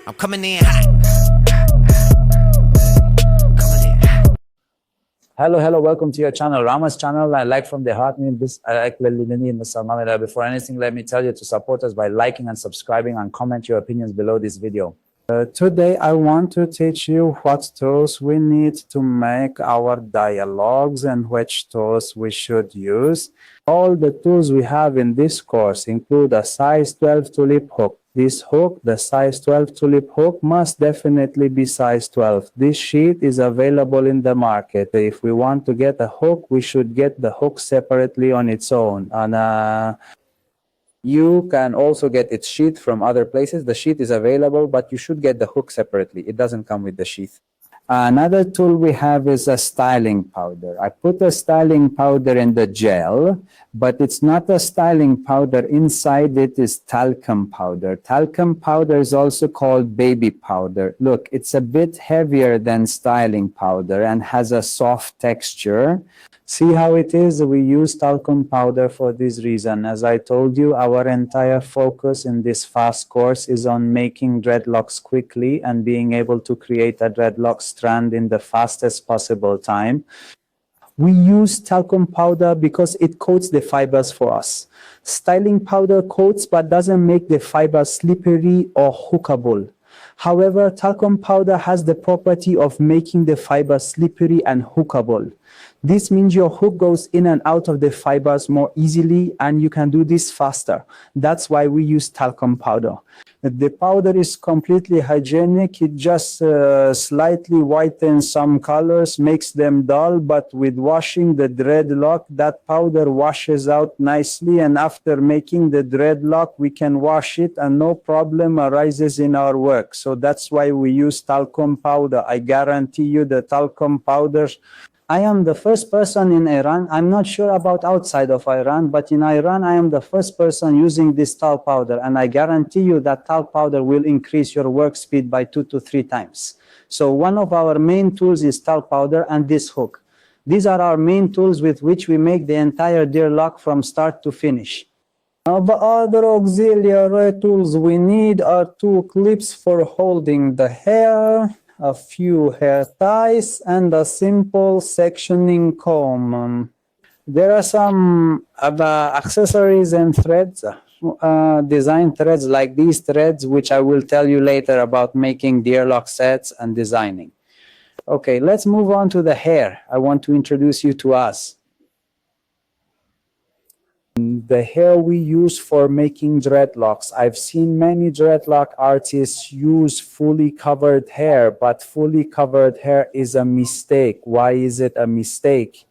I'm coming in hot. Hello, welcome to your channel, Rama's channel. I like from the heart. Before anything, let me tell you to support us by liking and subscribing and comment your opinions below this video. Today, I want to teach you what tools we need to make our dialogues and which tools we should use. All the tools we have in this course include a size 12 tulip hook. This hook, the size 12 tulip hook, must definitely be size 12. This sheet is available in the market. If we want to get a hook, we should get the hook separately on its own. And you can also get its sheath from other places. The sheath is available, but you should get the hook separately. It doesn't come with the sheath. Another tool we have is a styling powder. I put a styling powder in the gel, but it's not a styling powder. Inside it is talcum powder. Talcum powder is also called baby powder. Look, it's a bit heavier than styling powder and has a soft texture. See how it is? We use talcum powder for this reason. As I told you, our entire focus in this fast course is on making dreadlocks quickly and being able to create a dreadlock strand in the fastest possible time. We use talcum powder because it coats the fibers for us. Styling powder coats but doesn't make the fibers slippery or hookable. However, talcum powder has the property of making the fiber slippery and hookable. This means your hook goes in and out of the fibers more easily, and you can do this faster. That's why we use talcum powder. The powder is completely hygienic. It just slightly whitens some colors, makes them dull, but with washing the dreadlock, that powder washes out nicely, and after making the dreadlock, we can wash it and no problem arises in our work. So that's why we use talcum powder. I guarantee you the talcum powder. I am the first person in Iran. I'm not sure about outside of Iran, but in Iran, I am the first person using this talc powder. And I guarantee you that talc powder will increase your work speed by 2 to 3 times. So one of our main tools is talc powder and this hook. These are our main tools with which we make the entire deer lock from start to finish. Now, the other auxiliary tools we need are 2 clips for holding the hair, a few hair ties, and a simple sectioning comb. There are some accessories and threads, design threads like these threads, which I will tell you later about making deer lock sets and designing. Okay, let's move on to the hair. I want to introduce you to us. The hair we use for making dreadlocks. I've seen many dreadlock artists use fully covered hair, but fully covered hair is a mistake. Why is it a mistake?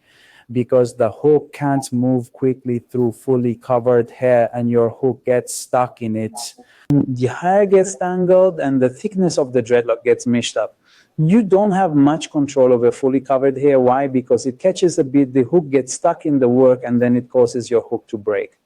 Because the hook can't move quickly through fully covered hair and your hook gets stuck in it. The hair gets tangled and the thickness of the dreadlock gets meshed up. You don't have much control over fully covered hair. Why? Because it catches a bit, the hook gets stuck in the work, and then it causes your hook to break.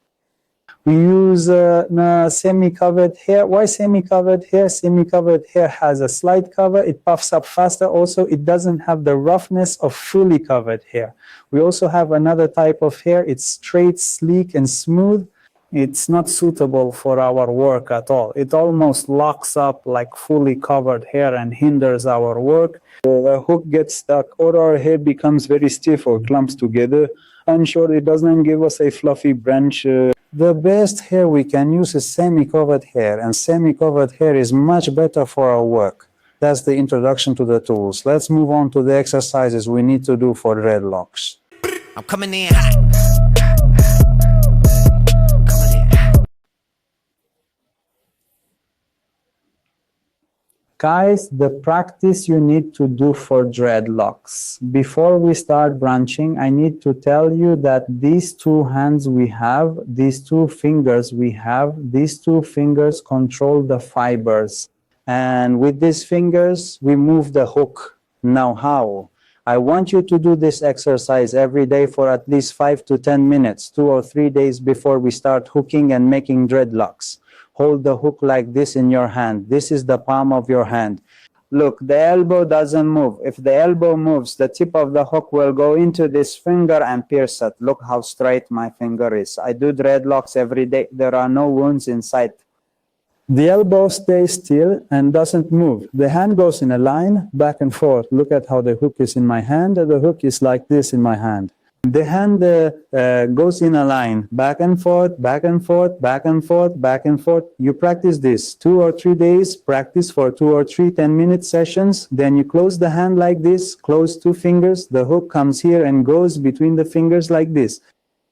We use semi-covered hair. Why semi-covered hair? Semi-covered hair has a slight cover. It puffs up faster. Also, it doesn't have the roughness of fully covered hair. We also have another type of hair. It's straight, sleek, and smooth. It's not suitable for our work at all. It almost locks up like fully covered hair and hinders our work. The hook gets stuck or our hair becomes very stiff or clumps together. And sure, it doesn't give us a fluffy branch. The best hair we can use is semi-covered hair, and semi-covered hair is much better for our work. That's the introduction to the tools. Let's move on to the exercises we need to do for dreadlocks. I'm coming in hot. Guys, the practice you need to do for dreadlocks. Before we start branching, I need to tell you that these 2 hands we have, these 2 fingers we have, these 2 fingers control the fibers. And with these fingers, we move the hook. Now how? I want you to do this exercise every day for at least 5 to 10 minutes, 2 or 3 days before we start hooking and making dreadlocks. Hold the hook like this in your hand. This is the palm of your hand. Look, the elbow doesn't move. If the elbow moves, the tip of the hook will go into this finger and pierce it. Look how straight my finger is. I do dreadlocks every day. There are no wounds inside. The elbow stays still and doesn't move. The hand goes in a line back and forth. Look at how the hook is in my hand, and the hook is like this in my hand. The hand goes in a line back and forth, back and forth, back and forth, back and forth. You practice this 2 or 3 days, practice for 2 or 3 10-minute sessions. Then you close the hand like this, close 2 fingers. The hook comes here and goes between the fingers like this.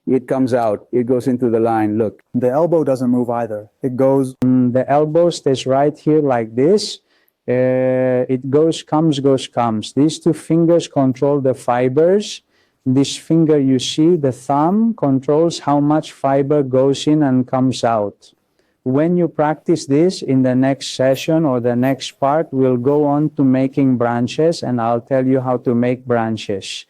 It comes out. It goes into the line. Look, the elbow doesn't move either. It goes. The elbow stays right here like this. It goes, comes, goes, comes. These 2 fingers control the fibers. This finger you see, the thumb, controls how much fiber goes in and comes out. When you practice this in the next session or the next part, we'll go on to making branches, and I'll tell you how to make branches.